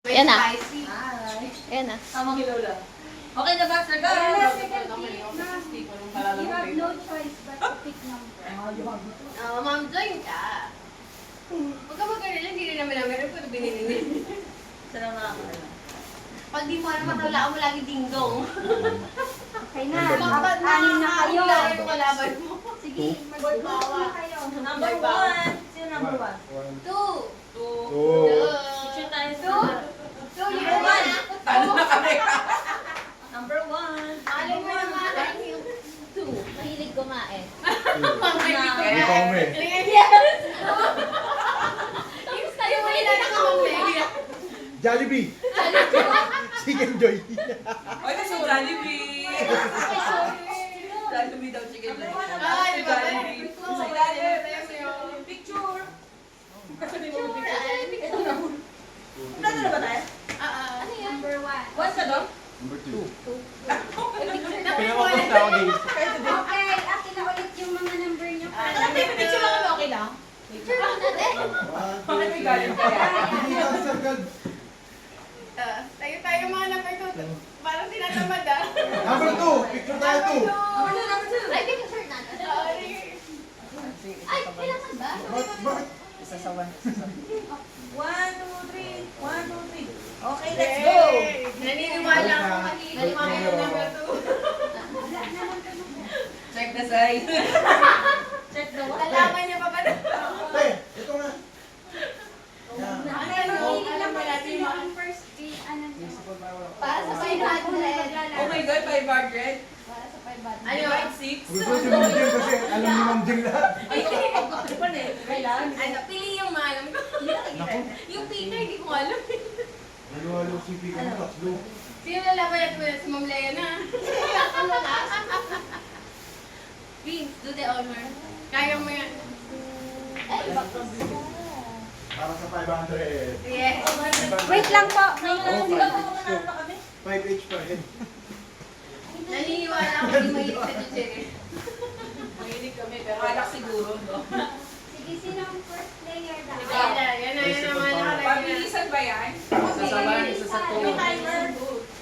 Ayan na. Spicy. Ayan na. Tamang hilola. Okay na ba, sir? Go! You have no choice but to pick number. Ma'am, join ka. Huwag ka mag-alala, hindi rin namin namin kung binili niya. Saan ang nakakala? Pag di mo alam, matawlaan mo lagi ding-dong. Okay na. Anim na kayo. Ang yung kalaban mo. Sige, mag-bawa na kayo. Number 1. Sino number 1? 2. 2. Picture tayo sa Number 1. Talo na kami. Number 1. Alam mo naman yung 2. Mahilig kumain. Hindi pa umi. Yes! Yung sa'yo mo yung nakamamaya. Jollibee! Chicken Joy! Oy, kasi Jollibee. Jollibee daw, chicken joy. Ay, di ba? Jollibee. Sa ilalim. Picture. Kasi di mo picture. Ito na. Plano na ba tayo? Ano yan? Number 1. One ka daw? Number 2. Pinakamakos na ako dito. Okay, akin na ulit yung mga number nyo. Picture lang kami, okay lang? Picture mo natin. Bakit may galing kaya? Hindi ka circle. Tayo mga number 2. Parang tinatamad ah. Number 2! Picture tayo 2! Number 2. Ay, picture natin. Sorry. Ay, kailangan ba? Bakit? Isa sa 1. 1, 2, 3. 1, 2, 3. Okay, let's go! Naniniwala ako kanina. Naniniwala yung number 2. Check the size. Check the what? Nalaman niya pa ba na? Hey, ito nga. Okay, mamili lang pala sino ang first day. Ano nyo? Para sa 500. Oh my God, 500? Para sa 500. Ano? 5, 6? Gusto si Ma'am Jing kasi alam ni Ma'am Jing lahat. Ay, ano pa na eh? Kailangan. Ano, pili yung maalam ko. Yung pina, hindi ko alam. Halo-halo si Pika ng tatlo. Sino lalaban natin mo si Ma'am Lea na? Vince, do the honor. Kaya mo yan. Ay, bakit? Para sa 500. Yes. Wait lang po. Di ba pumunta na kami? 5 each per head. Naniniwala ako hindi mahilig sa Duchere. Mahilig kami, pero alak siguro, no? Sige, sino ang first player daw? Yan na naman nakalagay na. Pabilisan ba yan? Yung timer.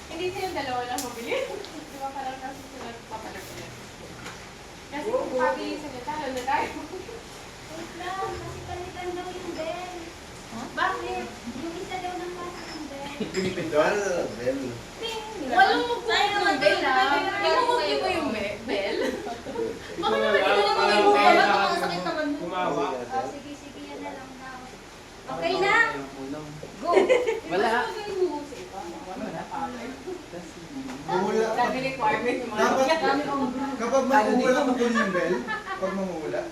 Hindi sila dalawa lang mabili. Di ba parang kasi sila papalagyan. Kasi kung pabilisan na talo na tayo. Wait lang, kasi palitan daw yung bell. Bakit? Yung isa daw ng masa ng bell. Pinipindol. Bell. Walang magpunin ng bell ah. Inumugli mo yung bell? Baka naman inumugli mo yung bell. Baka makasakit naman mo. Oh, sige, sige, yan na lang daw. Okay na? Go! Wala. Mangula. Dami requirement yung mga. Dapat, kapag mangula, makunin yung bell. Pag mangula.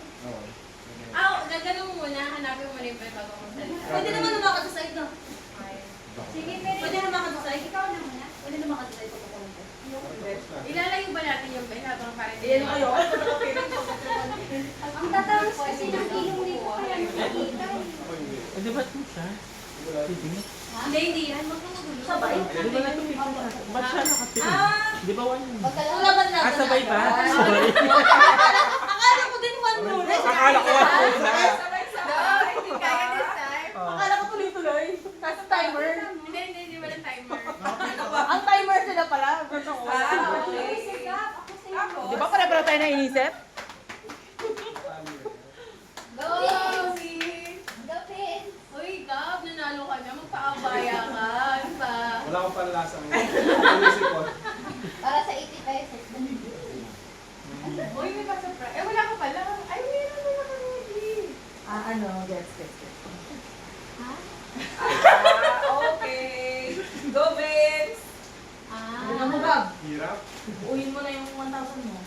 Oo. Gagano mo muna, hanapin mo muna yung bell bago mo salita. Pwede naman lumakad sa side, no? Sige, pero Pwede lumakad sa side. ikaw na muna. Pwede lumakad sa side pag kukunin ko. Ilalayo ba natin yung bell habang parang Ayan kayo. Ang tatawas kasi ng ilong dito kaya nakikita. Di ba ito siya? Hindi yan. Magkakagulo. Sabay? Di ba natin ba't siya nakapila? Di ba one yun? Laban natin. Sabay ba? Sorry. Akala ko din one muna. Akala ko one muna. Sabay-sabay. Hindi kaya this time. Akala ko tuloy-tuloy. Kasi timer. Hindi walang timer. Ang timer sila pala. Okay. Ako Di ba pare-pare tayo naiisip? Go! Gapin. Uy, Gab, nanalo ka na. Magpaabaya ka. Diba? Wala akong panlasa ngayon. Para sa 80 pesos. Uy, may pa-surprise. Wala ka pala. Ay, meron na nakamili. Ano? Yes. Ha? Okay. Go, Vince. Ano mo, Gab? Hirap. Uyin mo na yung 1,000 mo.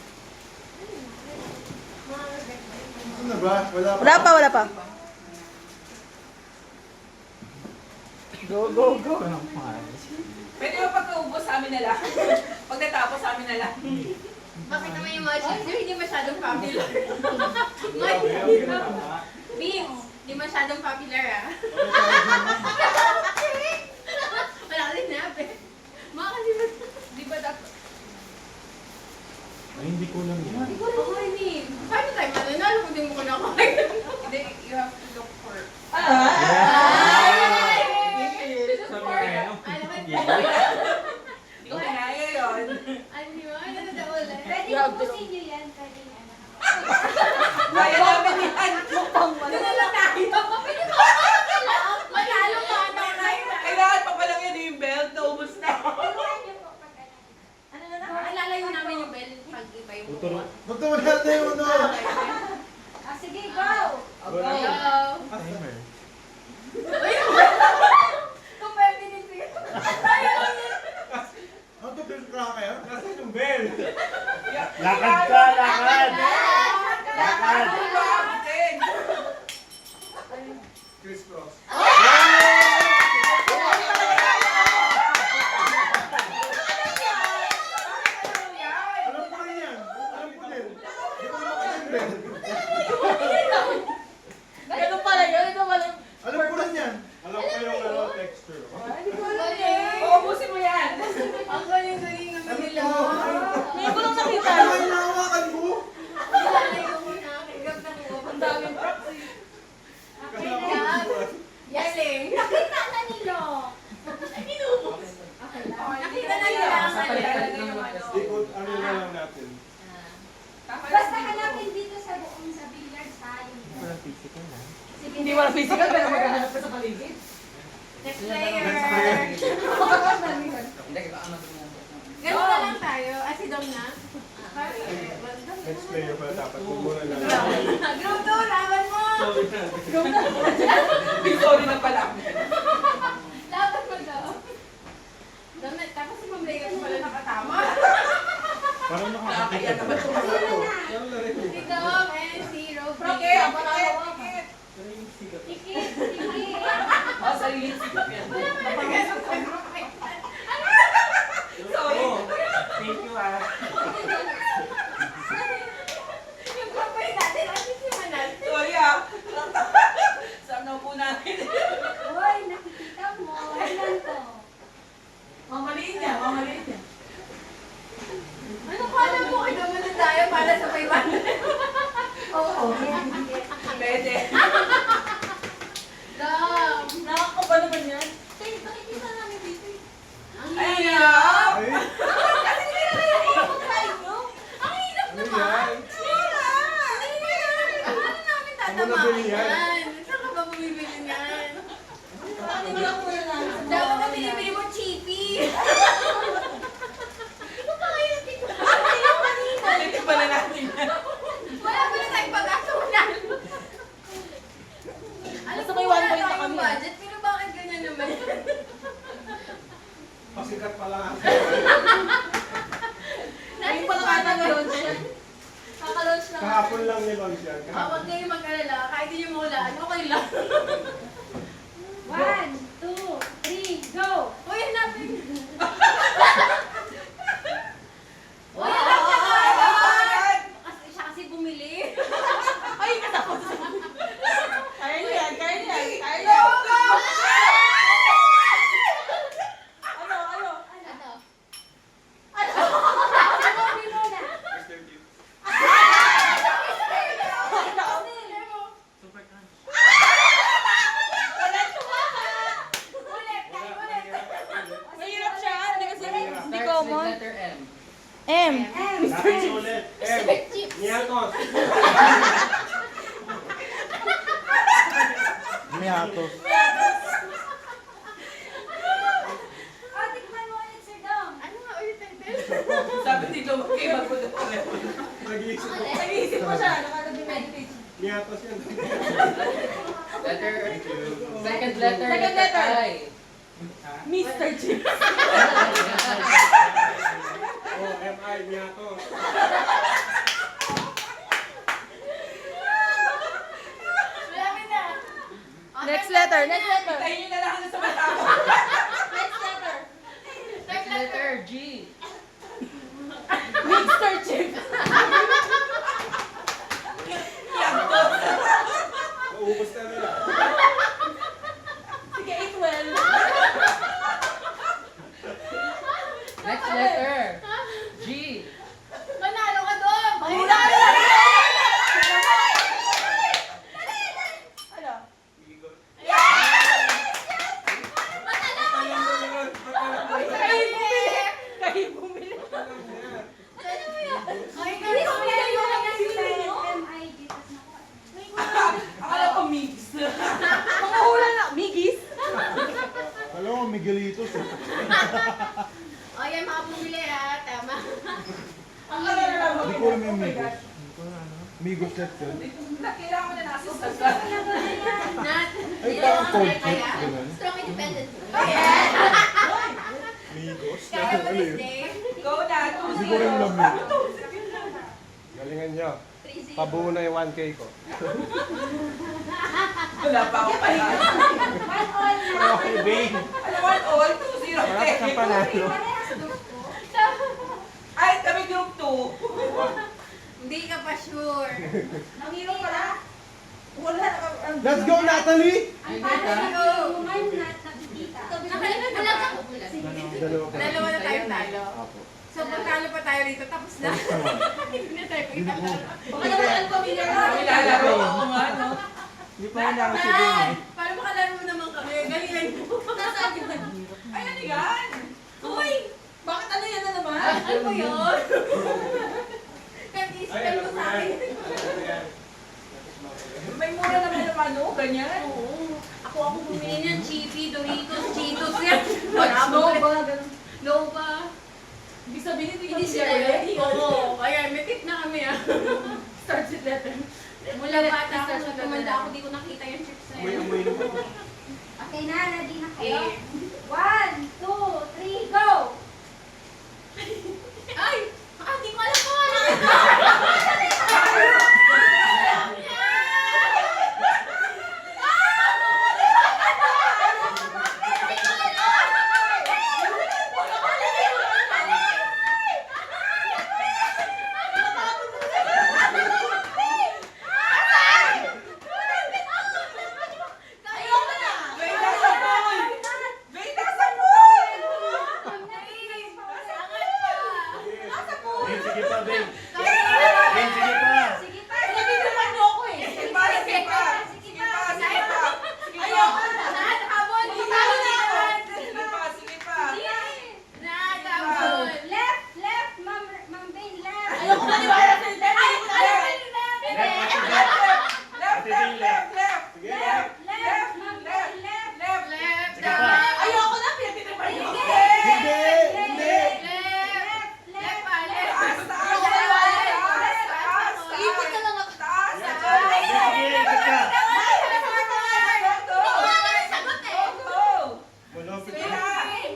Ano na ba? Wala pa. Wala pa. Go. Pwede mo pagkaubos sa amin na lang. Pag natapos sa amin na lang. Bakit naman yung mga chips hindi masyadong popular? Beans, hindi masyadong popular ah. Wala ka din nabe. Makakalimutan. Di ba dapat? Ay, hindi ko lang yan. Hindi ko rin kumainin. Paano tayo mananalo kung di mo ko nakain? Hindi, you have to look for... Ah! Ay! Sabi nga, Hindi ko kinaya yun. Ano yun? Ano na ulit? Pwede ubusin nyo yan. Pwede ano. Kaya namin yan. Doon na lang tayo. Pwede ba? Manalo ka na. Kailangan pa palang yan yung belt. Naubos na. Turuan nyo po pag ano. Ano na lang? Alalayo namin yung bell pag iba yung Tuturo. Ba't naman natin yung ano? Ah, sige, go! Hello. Timer. Kung pwede din siya. Ano to, Bill Cracker? Nasaan yung bell? Lakad ka, lakad! Lakad! Chris Cross. Alam ko rin yan. Alam ko din. Di ko naman yung bell. Ganun pala yun. Ito pala. Alam ko rin yan. Alam ko yung ano, texture. Uubusin mo yan. Ang galing-galing naman nila. Ngayon ko lang nakita. Ano yung hinahawakan mo? Alalayo mo na. Higap na mo. Ang daming props. Okay na. Yaling. Nakita na nilo. Nakita na nila ang Di ko, ano na lang natin. Basta hanapin dito sa buong sa billiards ha. Walang physical na. Sige, Hindi wala physical, pero maghahanap ka sa paligid. Next player. Ganun na lang tayo. Si Dom na. Next player pala dapat. Huwag mo na lang. Group 2, laban mo! Sorry na pala. Laban mo daw. Dom na, tapos si Ma'am Leia pala nakatama. Parang Nakakaya nakakita. naman tumatakbo. Si Dom and si Rob. Okay, Tikit, tikit. Oh, sarili sikap yan. Sorry. Thank you ah. Yung kapay natin, kasi si Manal. Sorry ah. Saan na po natin? Uy, nakikita mo. Ilan to? Mamaliin niya, mamaliin niya. Ano ka alam mo? Inuman na tayo para sa 500. Oo. Pwede. Dom! Nakakaba naman yan. Tay, nakikita namin dito eh. Ang Ay, hirap! Ay, Kasi hindi na kaya i-try nyo. Ang hirap ano naman! yan? Hirap! Hindi na paano namin nabili yan? tatamaan? Saan ka ba bumibili niyan? Hindi ako na lang. Dapat na binibili mo cheapy! Ito pa kayo dito. Yung kanina. Ito pala natin yan. Wala pa na tayong pag-asunan. Alam Basta ko may wala 1 point na tayong kami. budget, pero bakit ganyan naman? Pasikat pala nga. Ngayon pala nga nag-launch yan. Kaka-launch lang. Kahapon lang nilaunch yan. Huwag kayong mag-alala. Kahit hindi nyo mahulaan, okay lang. 1, 2, 3, go! Uy, hanapin. Uy, Wow! hanap ka kaya. Agad! Siya kasi bumili. Ay, katapos. Kaya niya yan, kaya niya yan. Kaya niya. Ano, ano? Ano? Ano muna? Super crunch. Ulit, tayo ulit. Mahirap siya. Hindi kasi hindi Starts common. with letter M. M. Lakad ulit. Niatos. Niatos. Oh, tikman mo ulit, Sir Dom. Ano nga ulit title? Sabi dito, okay, magpunta pa rin. Nag-iisip. Nag-iisip mo siya, nakakapag-meditate. Niatos yan. Letter. Thank you. Second letter. Second letter. I. Mr. Chips. Oh, M.I. Niatos. Malapit na. Next letter, next letter. Tayo nyo na lang sa matapos. Next letter. Next letter G. Mr. Chips. Naubos na nila. Sige, 8-12. Next letter G. Manalo ka doon. Manalo! Ano? Manalo ka Alam mo, Miguelitos eh. O yan, mga bumili ha. Tama. Ang ano na lang. Hindi ko alam yung Migos. Migos set yun. Kailangan mo na nasa Not. Ay, parang cold chip. Kaya, Ganun. strong independent. Migos? Kaya mo this day. Go na. Hindi ko rin alam yun. Galingan nyo. 3-0. Pabuo na yung 1K ko. Wala pa ako pala. Okay, Bing. Alam mo, all 2-0. Wala ka sa panalo. Ay, kami group 2. Hindi ka pa sure. Nangiro pala. Wala na. Let's go, Natalie! Nakalimutan ko lang ako. Dalawa ka. Dalawa na tayo talo. Apo. So, pag talo pa tayo rito, tapos na. Hindi na tayo Hindi ko. Baka naman ang pamilya na kami lalaro. Oo nga, no? Hindi pa wala ako si Bing eh. Para makalaro naman kami. Galingan mo. Ay, ano yan? Uy! Bakit ano yan na naman? Ano po yun? Kahit i-spell mo sa akin. May mura naman yung ano, ganyan. Oo. Ako bumili niyan. Chippy, Doritos, Cheetos yan. Wala No, mo. ba? Ganun. Nova. Ibig sabihin, hindi Hindi sila ready. Oo. Kaya may tip na kami ah. Start with letter. Mula bata ako, nung tumanda ako, di ko nakita yung chips na Amoy, yun. amoy naman. Okay na, ready na kayo? Eh. 1, 2, 3, go! Ay! Di ko alam kung ano. May nasa pool! May nasa pool! Bing, sige pa, Bing. Bing, sige pa. Sige pa! Hindi naman niyo ako eh. Sige pa, sige pa. Sige pa, sige pa. Sige pa. Ayoko na. Habol. Talo na ako. Sige pa, sige pa. Habol. Left, left, Ma'am Bain, left! Ayoko maniwala sa inyo. Ay! Left, left, left, left, left. Sige, Left, left. left, Ma'am Bain, left! Left. Left. Sige pa. Ayoko na, pinagtitipan niyo. Hindi! Hindi! Left. Left pa. Left. Taas, taas, taas, taas, taas. Ikot ka lang ako. Taas, Sige, taas. sige, ikot ka. Go, go. Malapit Sige na. na.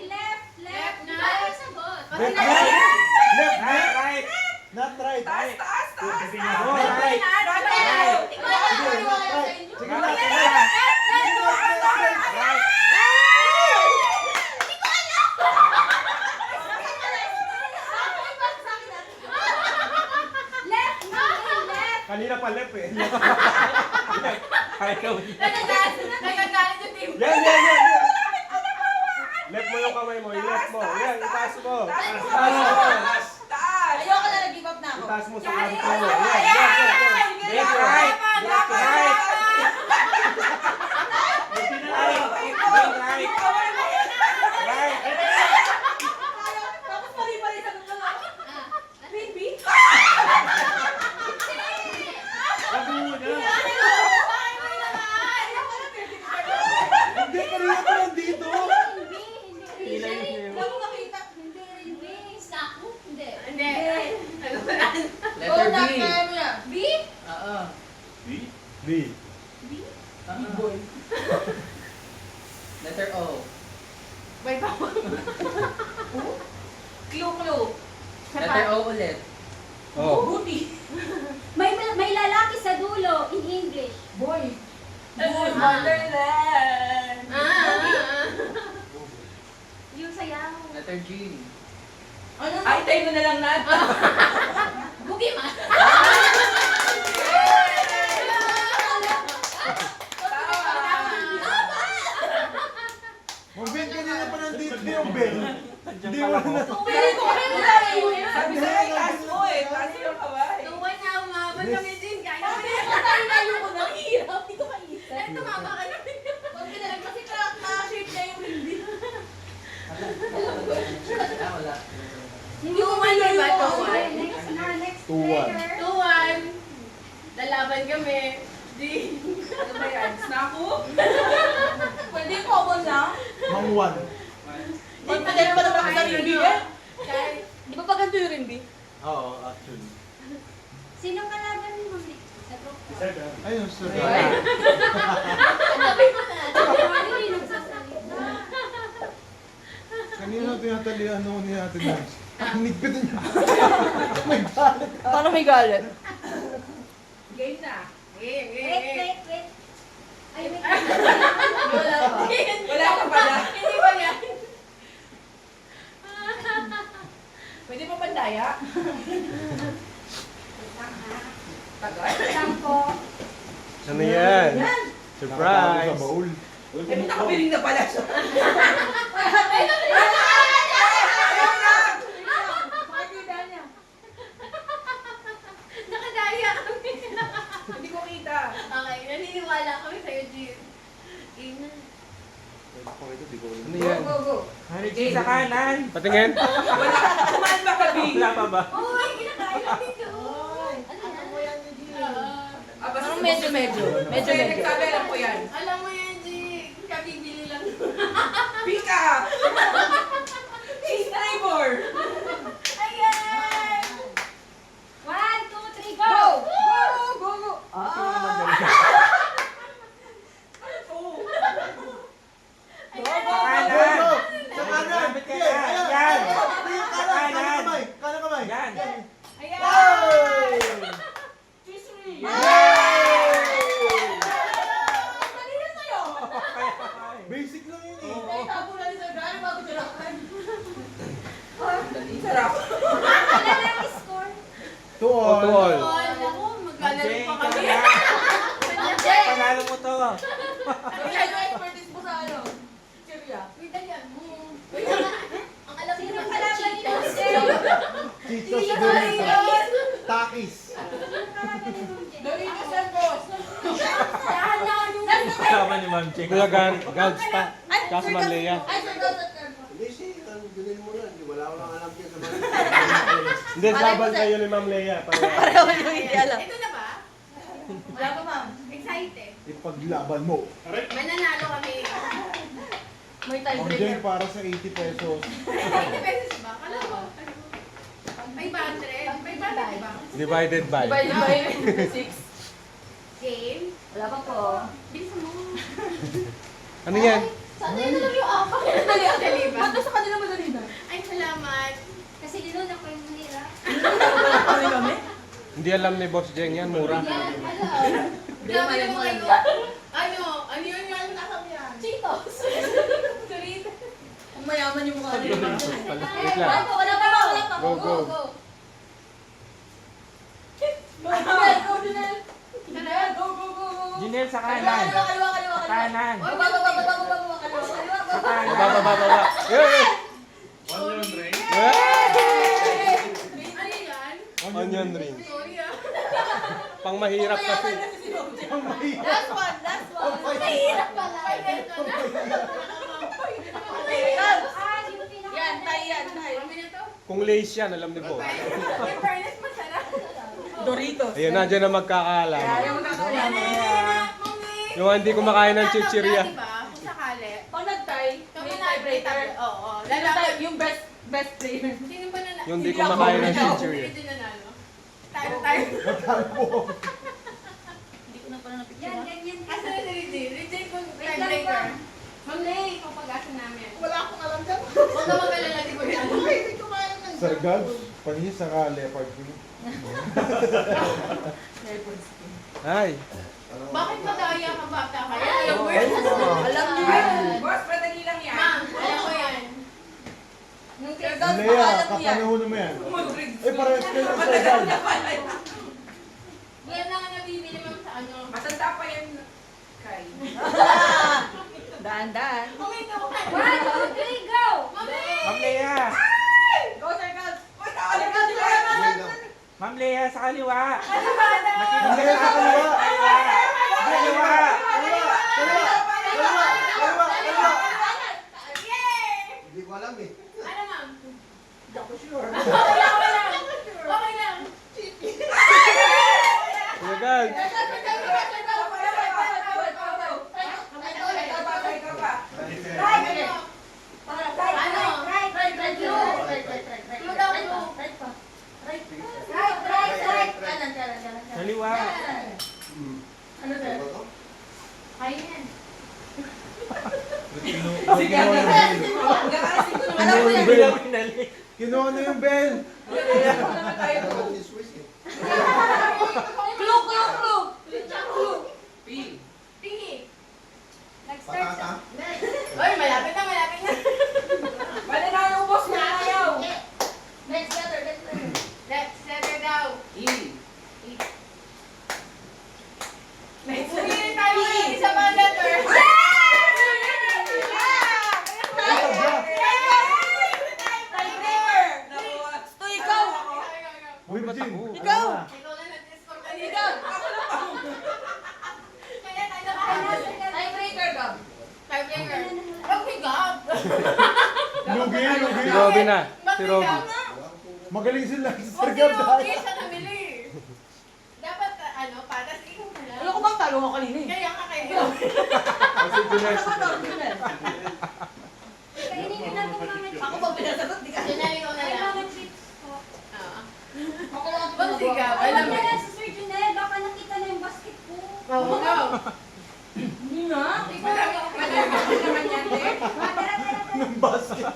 Left, Left left! na. Sagot. Left, right! Left, Right, right! right. Not right! Taas, taas, taas, Sige, taas. go, right. Ikaw na maniwala sa inyo. Sige, left, right! Right. Left, Ma'am Bain, left! Kanina pa left eh. Ayaw. Nagagalit yung team. Yan, yan, yan, yan. Left mo yung kamay mo, i-left mo. Yan, itaas mo. Taas. Taas. Ayoko na, nag-give up na ako. Itaas mo sa kanto. Yan, yan, yan. Left, right. Left, right. Left, right. Right. Tapos mali-mali sa mga. Baby. Hindi, kanina pa nandito! Hindi, hindi. Wala mo nakita. Hindi, hindi. Sako? Hindi. Hindi. Letter B. B? Oo. B. Oo. Letter O. May pa. Clue. Letter O ulit. Oh. Buti. May lalaki sa dulo in English. Boy. Wonderland. Yung sayaw. Letter G. Ay, tayo mo na lang natin. Bugi ma. Ma'am Ben, kanina pa nandito yung Ben. Hindi mo na... Pili ko kayo na. Sabi sa'yo, taas mo eh. Taas mo yung kaway. Tuwan na umaban kami din. Kaya kami. Tayo ko na. Hirap. Hindi ko maisip. Ay, tumama ka na. Huwag ka na lang kasi na-shape na yung hindi. Wala. Yung one na ba ito? Next na, next 2-1. letter. 2-1. Lalaban kami. Ano ba yan? Snack ko? Pwede common lang? Mang Juan. Pagkakaya pa naman ako sa Rimby eh. Kahit Di ba pa ganito yung Rimby? Oo, actually. Sinong kalaban mo? Sa group ko. Ayun, sir. Hindi nagsasalita. Kanina tinatalian nung ni Ate Nance. Ang nigpit niya. Paano may galit? game na. Game, game, Wait, game. wait, wait. Ay, wait. Wala pa. Wala ka pala. Hindi ba yan? Pwede pa pandaya? Tagal. Sampo. Ano yan? Yan. Surprise! Sa baul. Eh, may nakapiling na pala siya. Makikita niya. Nakadaya kami. Hindi ko kita. Okay, naniniwala kami sa'yo, Jean. Ina. Ano yan? Go, go. Jay, sa kanan. Patingin? Kumaan ba kami? Wala pa ba? Uy, kinakain natin doon. Ano yan? Parang medyo. Nagsabi lang po yan. Alam mo yan, Jean. Kabibili lang. Pick up! Cheese flavor! Ayan! 1, 2, 3, go! Go! Sa kanan. Sa kanan! Lapit ka Sige, na. ayan! Yan. Ayan! Kanan kamay! Kanan kamay! Yan. Ayan! Hey! Kanina sa'yo! Basic lang yun eh. Eh, tapo na ni Sir Gary bago tirakan. Sarap. Wala na yung score. To all. To all. Ako, maglalaro Jay, pa kami. Jay, panalo mo to. Ano yan yung expertise mo sa ano? Cheria. Wait, dalian mo. Wait, ang alam niyo Sinong naman kalaban sa ni Cheetos. Jay? Cheetos Doritos. Takis. Sinong kalaban ni Jay? Doritos and boss. Saan na yung... Kasama ni Ma'am Jay. Kuya Gads pa. Kaso man Leia. Ay, Sir Gary. Hindi, ganun mo na. Wala ko lang alam kaya sa mga. Hindi, laban kayo ni Ma'am Leia. Pareho yung hindi alam. Ito na ba? Wala pa, ma'am. Excited. Ipaglaban mo. Mananalo kami. May Ang Jay tiebreaker. para sa 80 pesos. 80 pesos ba? Kala ko. 500. 500 ba? Divided by. By 6. Game? Wala pa po. Bilisan mo. Ano yan? Sana yun na lang yung apak. Dali ang daliba. Ba't sa kanila madali na? Ay, salamat. Kasi dinun ako yung manira. Kami kami? Hindi alam ni Boss Jeng yan, mura. Yan, alam. Hindi Grabe naman naman yung kayo. Ano yun yung nakam yan? Cheetos. Doritos. Kung mayaman yung mukha nila. Wait lang. Wala pa, wala pa. Go, go. Go, Junel! Go! Jinel, sa Kaliwa! kanan. Kaliwa! Kanan. Oy, baba! Baba, baba, baba. Yun! Ano yan? Onion ring. Sorry ah. Pang mahirap kasi. Last one! Mahirap pala. Ito na. Yung pinaka- Yan, tayo. Kami na to. Kung lace yan, alam ni Boss. In fairness, masarap. Doritos. Ayun, nandiyan na magkakaalam. Ayaw mo kakalaman. Mami. Yung hindi kumakain ng chichirya. Diba? Kung sakali. Pag nag-tie, Kami may na tiebreaker. Oo. Lalaban yung best player. Sino ba nanalo? Yung hindi kumakain ng Hindi chichirya. din nanalo. Tayo. Hindi ko na pala napicture. Yan, ganyan. Asa na si Rizzy? Rizzy kung Wait lang tiebreaker. ba? Ma'am Lay, kung pag-asa namin. Wala akong alam dyan. Huwag ka mag-alala, di ba yan? Hindi ko kaya ng Sir Gad, panis sa leopard king. Ay. Bakit madaya ka bata ka? Alam mo yun. Alam niyo yan. Boss, madali lang yan. Ma'am, alam mo yan. Nung Lea, kapanahon mo yan. Eh, parehas kayo ng Sir Gad. Yan lang ang nabibili ma'am sa ano. Matanda pa yan. Kay. Daan. Kumito ko kayo. 1, 2, 3, go! Mami! Ma'am Leia. Go, Sir Gad. Uy, nakalimutan di ba yan? Ma'am Leia, sa kaliwa. Ano ba na? Hindi, sa kaliwa. Kaliwa. Yay! Hindi ko alam eh. Ano ma'am? Hindi ako sure. Okay lang. Okay lang. Kuya Gads. pa. Right. Ano? Right. Clue daw, clue. Right. Kaliwa. Ano ba? Kaya yan. Sige, nakakasing ko naman ako yan. Bilang pinalik. Kinuha na yung bell. Naman tayo. Dapat ni Swiss eh. Clue. P. Tingin. Patata. Oy, malapit na. Bali na yung boss na ayaw. Next letter. Next letter daw. E. Pumili tayo ng isa pang letter. Tiebreaker. Ito ikaw. Uy, Jin. Ikaw. Ikaw na nag-score kanina. Kaya tayo nakakalas. Tiebreaker ka. Tiebreaker. Huwag higap. Lugi. Si Robin na. Si Robin. Magaling sila sa Huwag si sargab Rocky dahil. siya namili. Dapat, patas ikaw na lang. Ano ko bang talo mo kanina eh? Kaya ka kayo. Kasi Junes. Kainin ko na itong mga chips. Ako ba pinasagot? Di ka. Janelle, ikaw na Ay, lang. mga chips po. Ako lang huwag higap. Ay, Alam wag mo. na lang si Sir Junel. Baka nakita na yung basket ko. Oo nga. Hindi na. Ikaw lang. Malaki naman yan eh. Tara. Anong basket?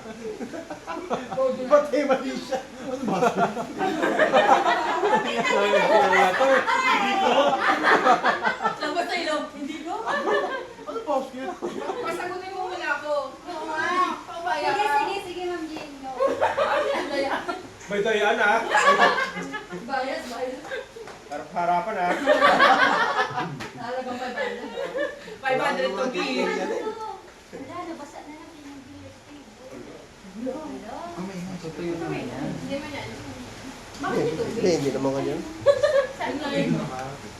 Patay mali siya. Anong basket? Labas sa ilong. Hindi ko. Anong basket? Pasagutin mo muna ako. Oo nga. Pabaya. Sige, Ma'am Jane. Go. May dayaan ah. Bias. Harap-harapan ah. Talagang 500 to be. Wala, nabasa na natin yung BSP. Ito yun naman yan. Hindi mo yan. Hindi naman ganyan. Saan nga yun?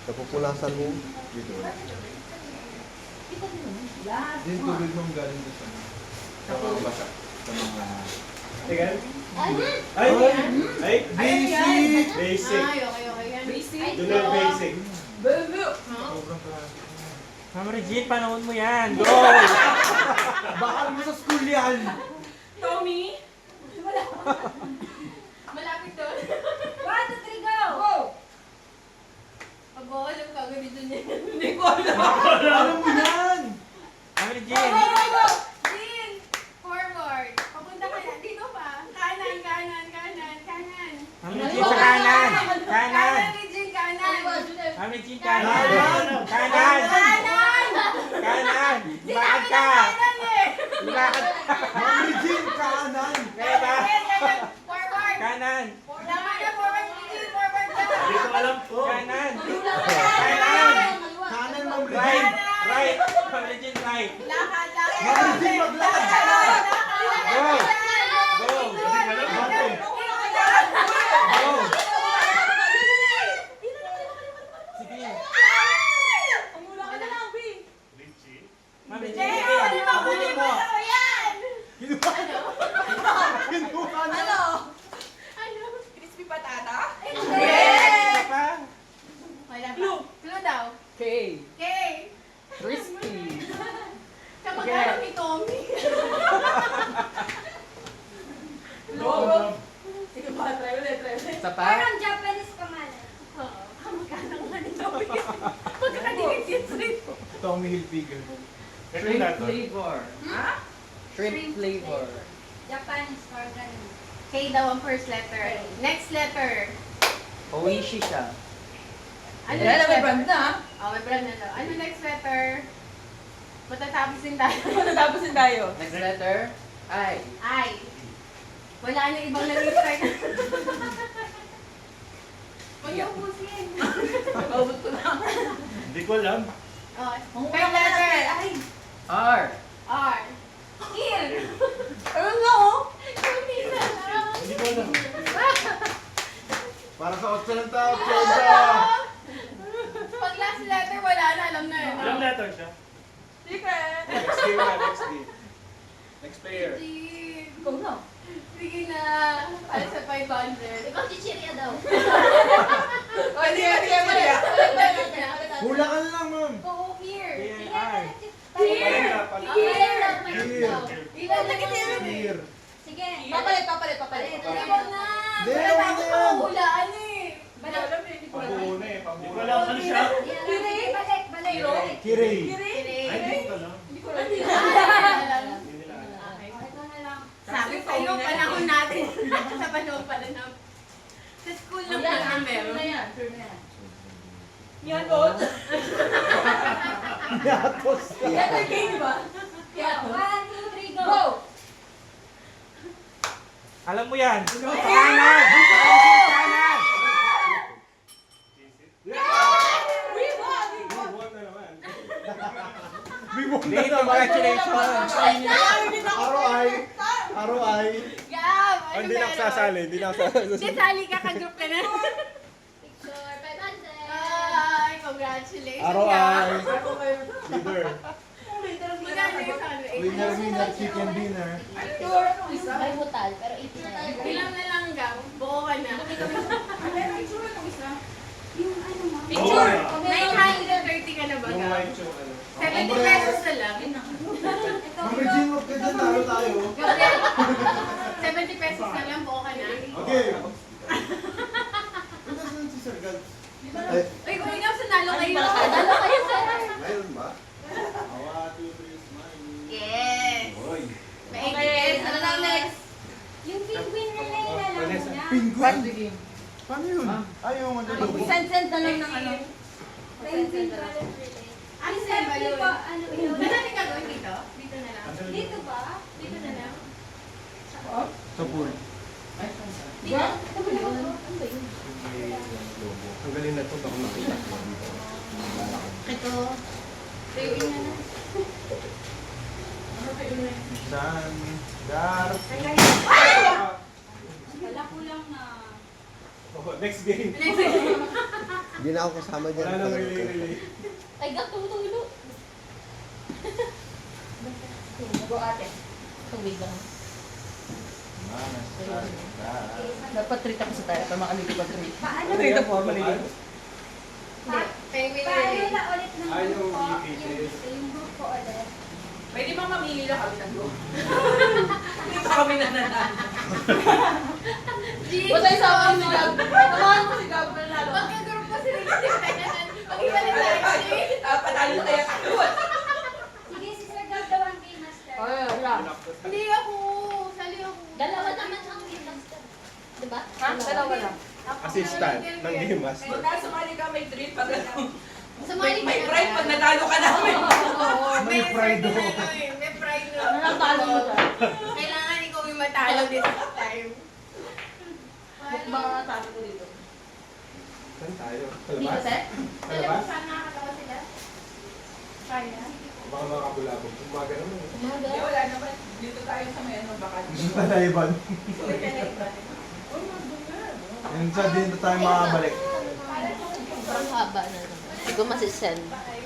Napupulasan mo. Dito. Yung tubig mong galing doon sa mga basa. Sa mga... Tingnan. Ay, Ay, Basic! basic. okay yan. Basic. Junior basic. Baby. Sobrang klase. Ma'am Regine, panahon mo yan. Go! Bakal mo sa school yan! Tommy. Malapit doon. 1, 2, 3, go! Pag-alam ka, gabi doon yan. Hindi ko alam. Alam mo yan! Ma'am Regine. Jean! Forward. Papunta ka na. Dito pa. Kanan. Ma'am Regine sa kanan. Kanan. Kanan ni Jean, kanan. Ma'am Regine kanan. Kanan. Kanan. Lumakad ka. Kanan eh. Lumakad ka. Ma'am Regine, kanan! Kaya ba? Forward. Kanan. Tama na, forward ni Jean. Forward ka. Hindi ko alam po. Kanan. Kanan. Kanan, Ma'am Right. Regine! Right. Ma'am Regine, right. Lakad. Ma'am Regine, maglakad! Go. Go. Go. Sige. Ma'am Regine, sige. Abutin mo. Kinuha na! Ano? Crispy patata? Isa pa. Clue daw. K. K. Crispy. Kamag-anak ni Tommy. Go. Sige pa, try ulit. Isa pa. Parang Japanese pangalan. Oo. Kamag-anak nga ni Tommy. Magkakadikit yun sa'yo. Tommy Hilfiger. Shrimp flavor. Ha? Shrimp flavor. Japanese organ. K daw ang first letter. Next letter. Oishi siya. Ano Wala, next may letter? brand na. Oh, may brand na daw. Ano next letter? Matatapos din tayo. Tapusin tayo. Next letter. I. Ay. Wala na ibang nag-start. Huwag niyo ubusin. Paubot ko na. Hindi ko alam. Oh, third letter. Ay. R. R. Ear. Ano na oh? Hindi na lang. Hindi ko alam. Para sa 8 ng tao, Choda! Pag last letter, wala na. Alam na yun. Ilang letter siya? Secret. Next game na, next game. Next player. Jean. Ikaw na. Sige na. Para sa 500. Ikaw, chichirya daw. O, hindi ka Maria. Hula ka na lang, ma'am! Go here. Here. Here. Pala na, pala. Here. Ilan na kita Clear. Sige. Papalit. Iwan na. Hindi, Wala wala tapos na yan. mahulaan eh. Pambuno eh, pambuno. Wala ka siya. Balik. Kirei. Ay, dito lang. Ito na lang. Sabi ko yung panahon natin. Sa panahon pala na. Sa school lang pala na meron. Yan, Rod. Yatos ka. Letter K, di ba? 1, 2, 3, go. Go! Alam mo yan. Buwan na naman. Lee, congratulations. Aro ay. Gab! Oh, hindi na ako sasali, hindi na ako sasali. Hindi, sali ka, ka-group ka na. Picture, 500. Ay, congratulations. Aro Gab. ay. Leader. Magkano yung sa ano, 8 Winner, winner, chicken dinner. May butal, pero 80 na yan. Bilang na lang, Gab. Buo ka na. Yung ano ma? Picture! Oh, 930 ka na ba, Yung Gab? white yung ano. 70 pesos na lang. Ma'am Regine, huwag ka dyan, talo tayo. Gabriel, 70 pesos na lang, buo ka na. Okay. Ano saan si Sir Gab? Ay, Uy, kung ikaw sanalo kayo. Dalo kayo, sir. mayroon ba? Awa, 2, 3, smile. Yes. Oy. May 80 pesos. Ano lang next? Yung penguin relay na lang muna. Penguin. Paano yun? Ayaw mo na Send na lang ng ano. Penguin relay. Ano Yung sa'yo ba selfie yun? po, ano yun? Ano natin gagawin dito? Dito na lang. Dito ba? Dito na lang. Sa pool. Dito. Ang galing na ito, baka makita. Ito. Tuyuin na na. San. Gar. Wala kulang na. Oh, next game. Next. Hindi na ako kasama dyan. Wala nang relay. Ay, gatulong-tulo. Go, ate. Tubig lang. Dapat treat ako sa tayo. Para makalili pa treat. Paano? Treat ako, malili. Penguin Paano relay. na ulit ng Ayaw, group ko? repeated. Yung group ko ulit. Pwede bang mamili lang kami ng go? Hindi pa kami nananalo. Basta yung sama si Gab. Samahan mo si Gab na nalo. Magka-group pa sila kasi pag-ibalik tayo si... Patalo tayo kaluan. Sige, si Sir Gab daw ang game master. Wala. Hindi ako. Sali ako. Dalawa naman ang game master. Diba? Ha? Dalawa lang. Assistant ng Game Master. Pagka sumali ka, may treat. Pag Sumali ka may na pride ba? pag natalo ka namin. Oo, May pride certain ako. ano eh, may pride na. Anong talo mo dyan? Kailangan ikaw yung matalo this time. Mga talo ko dito. Saan tayo? Sa Dito, labas? sir? Sa labas? Saan nakakatawa sila? Kaya? Baka makakabulabog. Umaga naman. Hindi, wala naman. Dito tayo sa may ano, baka. Talaiban. Sulit ka na iba. Yung sa dito tayo makabalik. Sobrang haba na naman. Hindi ko masisend.